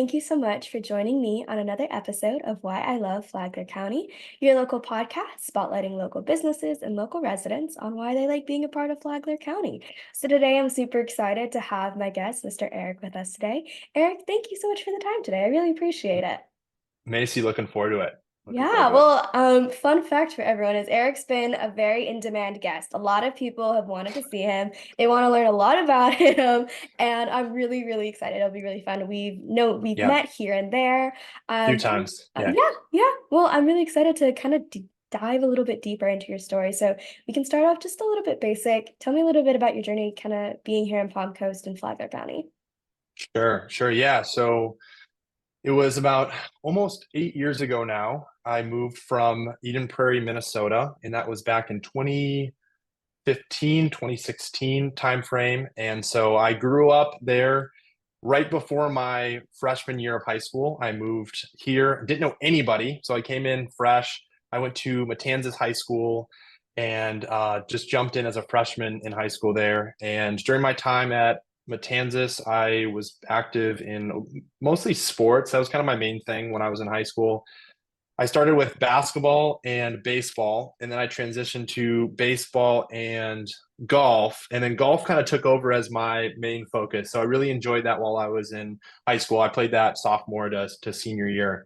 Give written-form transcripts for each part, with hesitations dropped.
thank you so much for joining me on another episode of Why I Love Flagler County, your local podcast spotlighting local businesses and local residents on why they like being a part of Flagler County. So today I'm super excited to have my guest, Mr. Eric, with us today. Eric, thank you so much for the time today. I really appreciate it. Macy, looking forward to it. Looking forward Yeah, to it. well, fun fact for everyone is Eric's been a very in-demand guest. A lot of people have wanted to see him. They want to learn a lot about him, and I'm really, really excited. It'll be really fun. We've Yeah, a met here and there. few So times. Yeah, yeah, yeah. Well, I'm really excited to kind of d dive a little bit deeper into your story. So we can start off just a little bit basic. Tell me a little bit about your journey, kind of being here in Palm Coast and Flagler County. sure. Yeah. So it was about almost 8 years ago now. I moved from Eden Prairie, Minnesota, and that was back in 2015, 2016 timeframe. And so I grew up there right before my freshman year of high school. I moved here, didn't know anybody. So I came in fresh. I went to Matanzas High School and just jumped in as a freshman in high school there. And during my time at Matanzas, I was active in mostly sports. That was kind of my main thing when I was in high school. I started with basketball and baseball, and then I transitioned to baseball and golf. And then golf kind of took over as my main focus. So I really enjoyed that while I was in high school. I played that sophomore to senior year.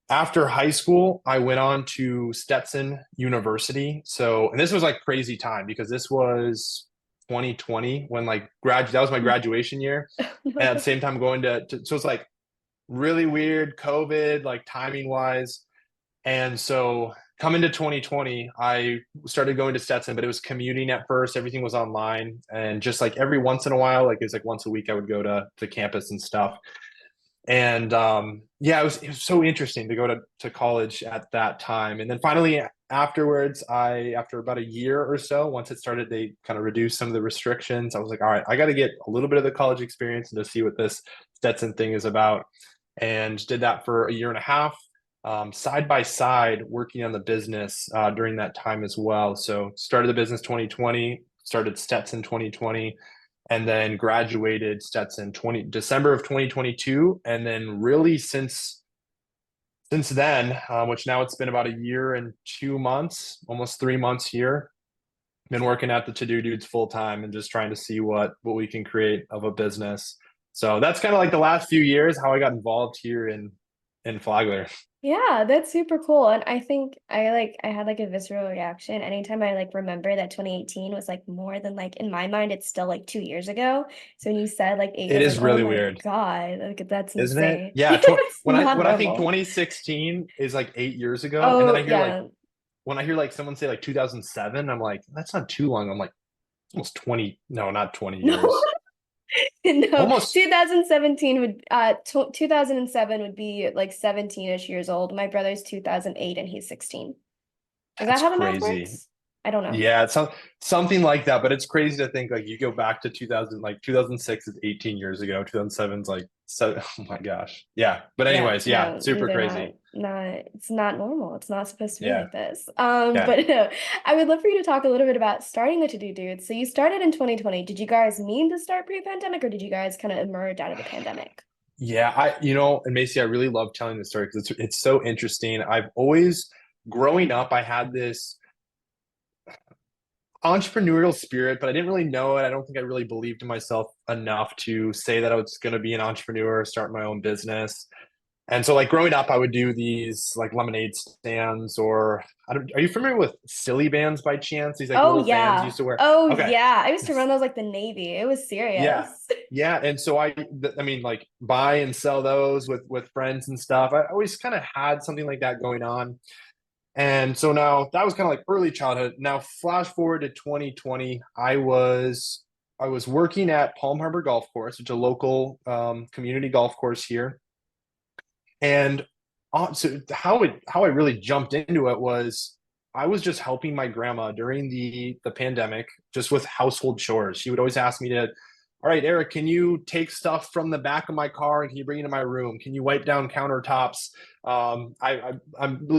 After high school, I went on to Stetson University. So, and this was like crazy time because this was 2020 when that was my graduation year. And at the same time so it's like really weird COVID, like timing wise. And so coming to 2020, I started going to Stetson, but it was commuting at first. Everything was online. And just like every once in a while, like it was like once a week, I would go to campus and stuff. And yeah, it was so interesting to go to college at that time. And then finally afterwards, after about a year or so, once it started, they kind of reduced some of the restrictions. I was like, all right, I got to get a little bit of the college experience and to see what this Stetson thing is about. And did that for a year and a half, side by side, working on the business during that time as well. So started the business 2020, started Stetson 2020, and then graduated Stetson December of 2022, and then really since then, which now it's been about a year and 2 months, almost 3 months here. Been working at the To Do Dudes full time and just trying to see what we can create of a business. So that's kind of like the last few years how I got involved here in Flagler. Yeah, that's super cool. And I think I had like a visceral reaction anytime I like remember that 2018 was like more than like in my mind it's still like 2 years ago. So when you said like eight, I It was is like, oh really my weird, God, like that's isn't it? insane. Yeah, It's when I not when I think normal. 2016 is like 8 years ago, and then Oh I hear like yeah. when I hear like someone say like 2007, I'm like, that's not too long. I'm like, almost 20, no, not 20 No, years. no. Almost, 2017 would 2007 would be like 17-ish years old. My brother's 2008 and he's 16. Is that that's how the math crazy. works? I don't know. Yeah, something like that, but it's crazy to think like you go back to 2000, like 2006 is 18 years ago, 2007 is like so, oh my gosh. Yeah, but Yeah, anyways, yeah, no, super these are not crazy. not it's not normal. It's not supposed to be Yeah, like this. yeah. But no, I would love for you to talk a little bit about starting the To Do Dudes. So you started in 2020. Did you guys mean to start pre-pandemic or did you guys kind of emerge out of the pandemic? Yeah, and Macy, I really love telling this story because it's so interesting. I've always growing up, I had this entrepreneurial spirit, but I didn't really know it. I don't think I really believed in myself enough to say that I was going to be an entrepreneur, start my own business. And so, like growing up, I would do these like lemonade stands, or are you familiar with silly bands by chance? These like Oh little bands you yeah. used to wear. Oh Okay, yeah. I used to run those like the Navy. It was yeah, serious. yeah. And so I mean, like buy and sell those with friends and stuff. I always kind of had something like that going on. And so now that was kind of like early childhood. Now flash forward to 2020, I was working at Palm Harbor Golf Course, which is a local community golf course here. And so how I really jumped into it was I was just helping my grandma during the pandemic, just with household chores. She would always ask me to, all right, Eric, can you take stuff from the back of my car and can you bring it to my room? Can you wipe down countertops? I'm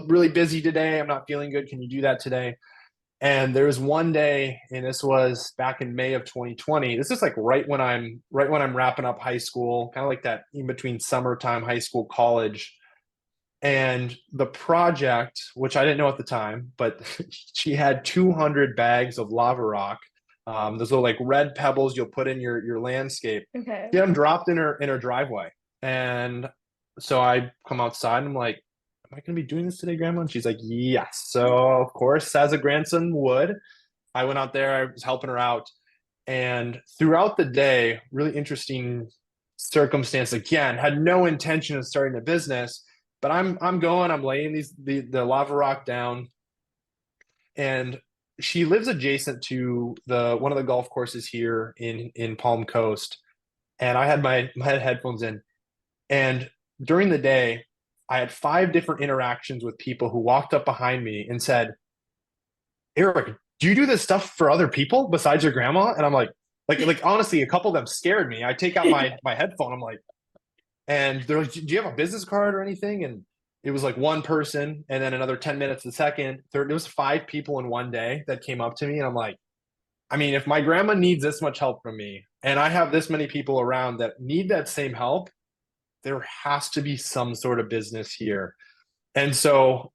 really busy today. I'm not feeling good. Can you do that today? And there was one day, and this was back in May of 2020. This is like right when I'm wrapping up high school, kind of like that in between summertime, high school, college. And the project, which I didn't know at the time, but she had 200 bags of lava rock, those little like red pebbles you'll put in your landscape. Okay. She had them dropped in her driveway, and so I come outside and I'm like, "Am I going to be doing this today, Grandma?" And she's like, "Yes." So of course, as a grandson would, I went out there. I was helping her out, and throughout the day, really interesting circumstance. Again, had no intention of starting a business, but I'm laying the lava rock down, and she lives adjacent to the one of the golf courses here in Palm Coast, and I had my headphones in, and during the day, I had five different interactions with people who walked up behind me and said, "Erik, do you do this stuff for other people besides your grandma?" And I'm like honestly, a couple of them scared me. I take out my headphone. I'm like, and they're like, "Do you have a business card or anything?" And it was like one person, and then another 10 minutes the second. There was five people in one day that came up to me, and I'm like, I mean, if my grandma needs this much help from me, and I have this many people around that need that same help, there has to be some sort of business here. And so,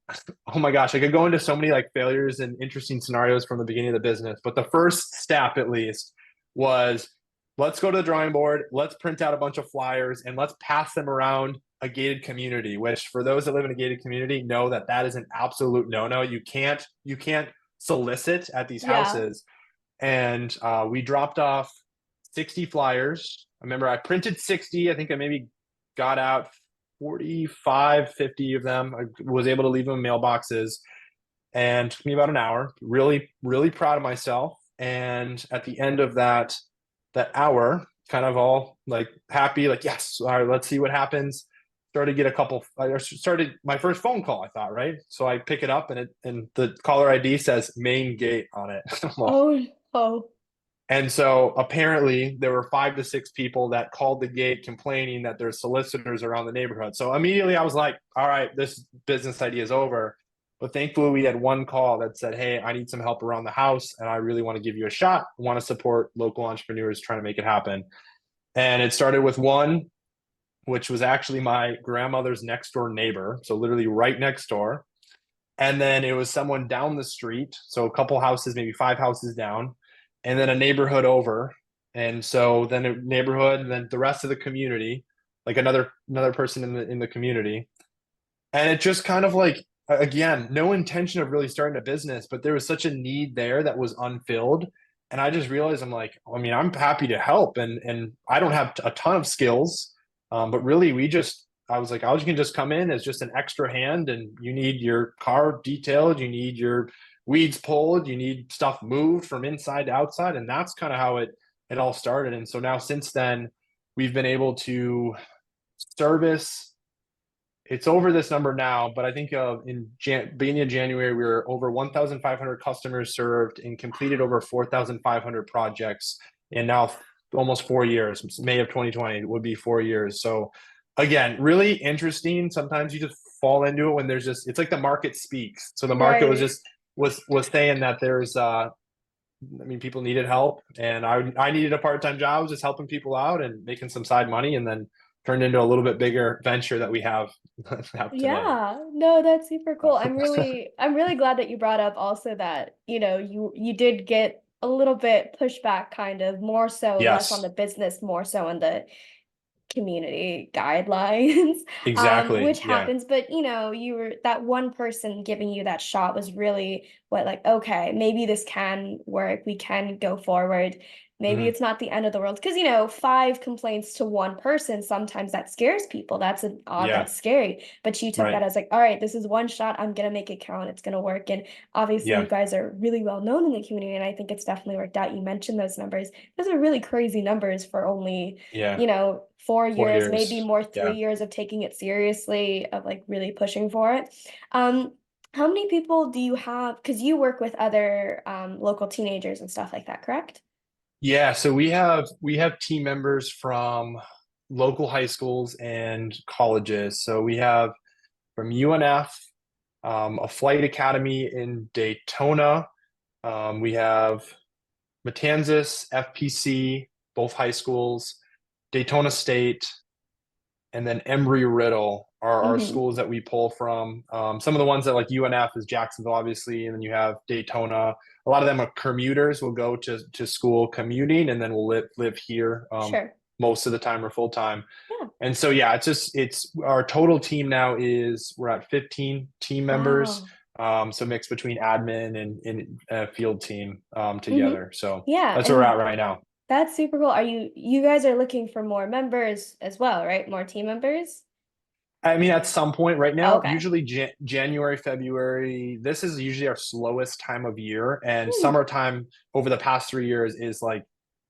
oh my gosh, I could go into so many like failures and interesting scenarios from the beginning of the business. But the first step, at least, was let's go to the drawing board, let's print out a bunch of flyers, and let's pass them around a gated community. Which, for those that live in a gated community, know that that is an absolute no-no. You can't solicit at these Yeah. houses. And we dropped off 60 flyers. I remember I printed 60. I think I maybe got out 45, 50 of them. I was able to leave them in mailboxes, and took me about an hour. Really, really proud of myself. And at the end of that hour, kind of all like happy, like, yes, all right, let's see what happens. Started to get a couple. I started my first phone call. I thought, right, so I pick it up, and the caller ID says main gate on it. Oh, oh, And so apparently there were 5 to 6 people that called the gate complaining that there's solicitors around the neighborhood. So immediately I was like, all right, this business idea is over. But thankfully we had one call that said, "Hey, I need some help around the house and I really want to give you a shot. I want to support local entrepreneurs trying to make it happen." And it started with one, which was actually my grandmother's next door neighbor. So literally right next door. And then it was someone down the street, so a couple houses, maybe 5 houses down, and then a neighborhood over. And so then a neighborhood, and then the rest of the community, like another person in the community. And it just kind of like, again, no intention of really starting a business, but there was such a need there that was unfilled. And I just realized, I'm like, I mean, I'm happy to help, and I don't have a ton of skills, but really I was like, I was can just come in as just an extra hand, and you need your car detailed, you need your weeds pulled, you need stuff moved from inside to outside, and that's kind of how it all started. And so now since then, we've been able to service, it's over this number now, but I think beginning of January, we were over 1,500 customers served and completed over 4,500 projects. And now almost 4 years, May of 2020 would be 4 years. So again, really interesting. Sometimes you just fall into it when there's just, it's like the market speaks. So the market was right. just, was saying that there's, I mean, people needed help, and I needed a part-time job. I was just helping people out and making some side money, and then turned into a little bit bigger venture that we have today. Yeah, no, that's super cool. Uh, I'm really glad that you brought up also that, you did get a little bit pushback kind of more so less on yes, the business, more so on the community guidelines, exactly. which Yeah. happens, but you were that one person giving you that shot was really what, like, okay, maybe this can work, we can go forward. Maybe Mhm. it's not the end of the world because five complaints to one person, sometimes that scares people. That's an odd, Yeah. that's scary. But you took that Right. as like, all right, this is one shot, I'm gonna make it count, it's gonna work. And obviously you Yeah. guys are really well known in the community, and I think it's definitely worked out. You mentioned those numbers. Those are really crazy numbers for only Yeah. 4 years, maybe 4 years. more, Yeah. 3 years of taking it seriously, of like really pushing for it. Um, how many people do you have? Because you work with other local teenagers and stuff like that, correct? Yeah. So we have team members from local high schools and colleges. So we have from UNF, a flight academy in Daytona, We have Matanzas, FPC, both high schools, Daytona State, and then Embry-Riddle are our Hmm. schools that we pull from. Some of the ones that like UNF is Jacksonville, obviously, and then you have Daytona. A lot of them are commuters. Will go to school commuting, and then will live here Sure. most of the time or full time. Yeah. And so yeah, it's our total team now is we're at 15 team members. Wow. So mixed between admin and field team Hmm. together. So Yeah, that's where we're at and right now. that's super cool. Are you guys are looking for more members as well, right? More team members? I mean, at some point right now, Okay. usually January, February, this is usually our slowest time of year. And Hmm. summertime over the past 3 years is like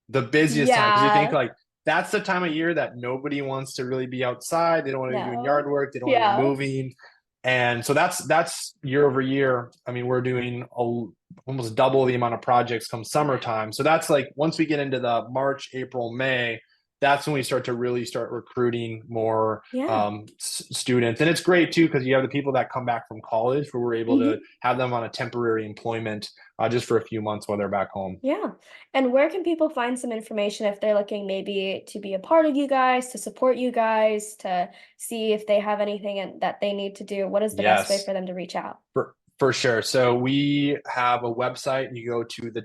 the busiest time because you think Yeah. like that's the time of year that nobody wants to really be outside. They don't want to be doing No. yard work. They don't want to be Yeah. moving. And so that's year over year. I mean, we're doing almost double the amount of projects come summertime. So that's like once we get into the March, April, May, that's when we start to really start recruiting more Yeah. students. And it's great too because you have the people that come back from college where we're able to Hmm. have them on a temporary employment just for a few months while they're back home. Yeah. And where can people find some information if they're looking maybe to be a part of you guys, to support you guys, to see if they have anything that they need to do? What is the best way Yes. for them to reach out? For sure. So we have a website. You go to the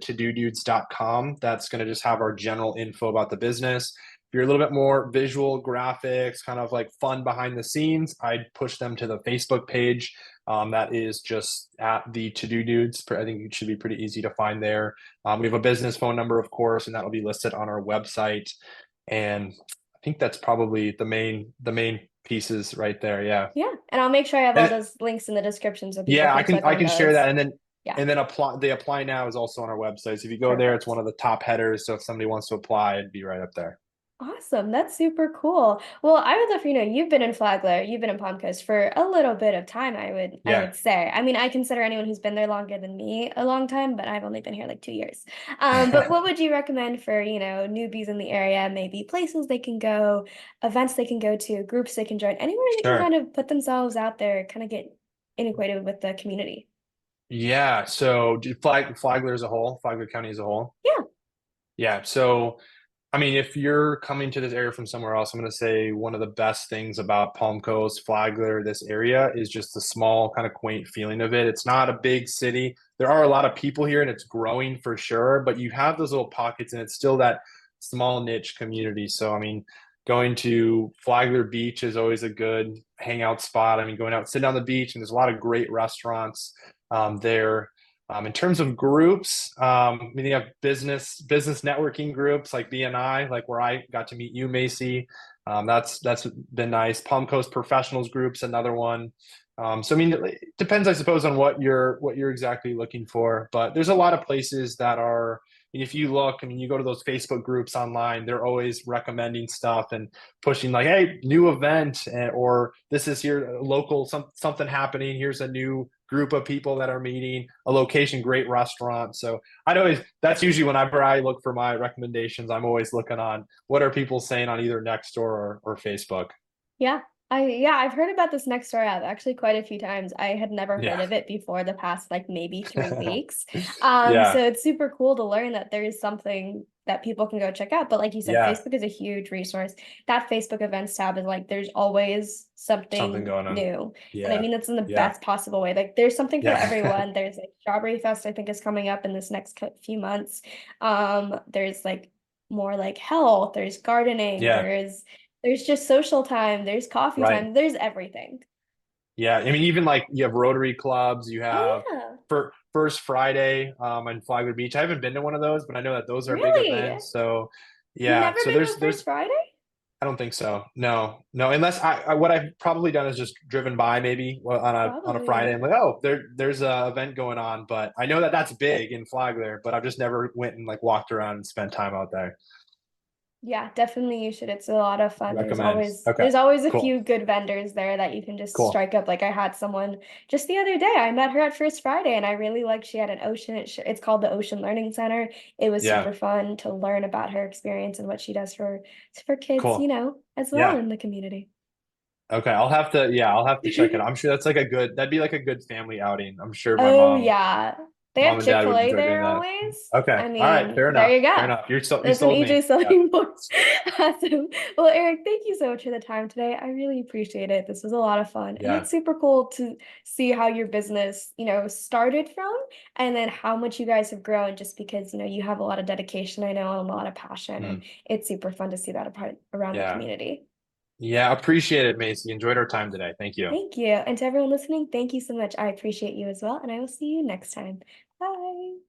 That's going to just have our general info about the business. If you're a little bit more visual, graphics, kind of like fun behind the scenes, I'd push them to the Facebook page. That is just at the To Do Dudes. I think it should be pretty easy to find there. We have a business phone number, of course, and that will be listed on our website. And I think that's probably the main pieces right there. Yeah. Yeah. And I'll make sure I have all And those links in the description so people yeah, I can can click I on can share those. that, and then Yeah. and then apply now is also on our website. So if you go there, it's one Perfect. of the top headers. So if somebody wants to apply, it'd be right up there. Awesome. That's super cool. Well, I would love for you've been in Flagler, you've been in Palm Coast for a little bit of time, I would Yeah, say. I mean, I consider anyone who's been there longer than me a long time, but I've only been here like 2 years. But what would you recommend for, newbies in the area, maybe places they can go, events they can go to, groups they can join, anywhere they can sure. kind of put themselves out there, kind of get integrated with the community? Yeah. So Flagler as a whole, Flagler County as a whole. Yeah. Yeah. So I mean, if you're coming to this area from somewhere else, I'm going to say one of the best things about Palm Coast, Flagler, this area is just the small, kind of quaint feeling of it. It's not a big city. There are a lot of people here and it's growing for sure, but you have those little pockets and it's still that small niche community. So, I mean, going to Flagler Beach is always a good hangout spot. I mean, going out, sitting on the beach, and there's a lot of great restaurants there. In terms of groups, I mean, you have business networking groups like BNI, like where I got to meet you, Macy. That's been nice. Palm Coast Professionals Group's another one. So I mean, it depends, I suppose, on what you're exactly looking for. But there's a lot of places that are. If you look, I mean, you go to those Facebook groups online, they're always recommending stuff and pushing like, hey, new event, or this is here local, something happening. Here's a new group of people that are meeting, a location, great restaurant. So that's usually whenever I look for my recommendations, I'm always looking on what are people saying on either Nextdoor or Facebook. Yeah. I've heard about this next door app actually quite a few times. I had never heard Yeah. of it before the past like maybe 3 weeks. Yeah. So it's super cool to learn that there is something that people can go check out. But like you said, Yeah. Facebook is a huge resource. That Facebook events tab is like there's always Something something going on. new. And I Yeah. mean that's in the Yeah. best possible way. Like there's something for Yeah. everyone. There's like Strawberry Fest, I think is coming up in this next few months. There's like more like health, there's gardening, Yeah. there's just social time, there's coffee Right. time, there's everything. Yeah. I mean, even like you have Rotary clubs, you Oh have yeah. for First Friday in Flagler Beach. I haven't been to one of those, but I know that those are big Really? events. So You've yeah. never So been to there's a First there's Friday? I don't think so. No, no. Unless what I've probably done is just driven by maybe on a Friday. Probably. I'm like, oh, there's a event going on, but I know that that's big in Flagler, but I've just never went and like walked around and spent time out there. Yeah, definitely you should. It's a lot of fun. There's Recommend. always Okay, there's always a cool, few good vendors there that you can just cool. strike up. Like I had someone just the other day. I met her at First Friday and I really liked she had an ocean. It's called the Ocean Learning Center. It was super Yeah, fun to learn about her experience and what she does for kids, cool. as well Yeah. in the community. Okay, I'll have to check it out. I'm sure that's like that'd be like a good family outing. I'm sure my Oh mom. yeah. They have mom and dad would Chick-fil-A enjoy doing there that. always. Okay. I All right. mean, Fair there enough. you Fair go. enough. You There's an sold me. EJ Yeah. selling point. Awesome. Well, Eric, thank you so much for the time today. I really appreciate it. This was a lot of fun, and Yeah. it's super cool to see how your business, started from, and then how much you guys have grown just because, you have a lot of dedication, I know, and a lot of passion, and Mm, it's super fun to see that around the yeah. community. Yeah. Appreciate it, Macy. Enjoyed our time today. Thank you. Thank you. And to everyone listening, thank you so much. I appreciate you as well, and I will see you next time. Bye.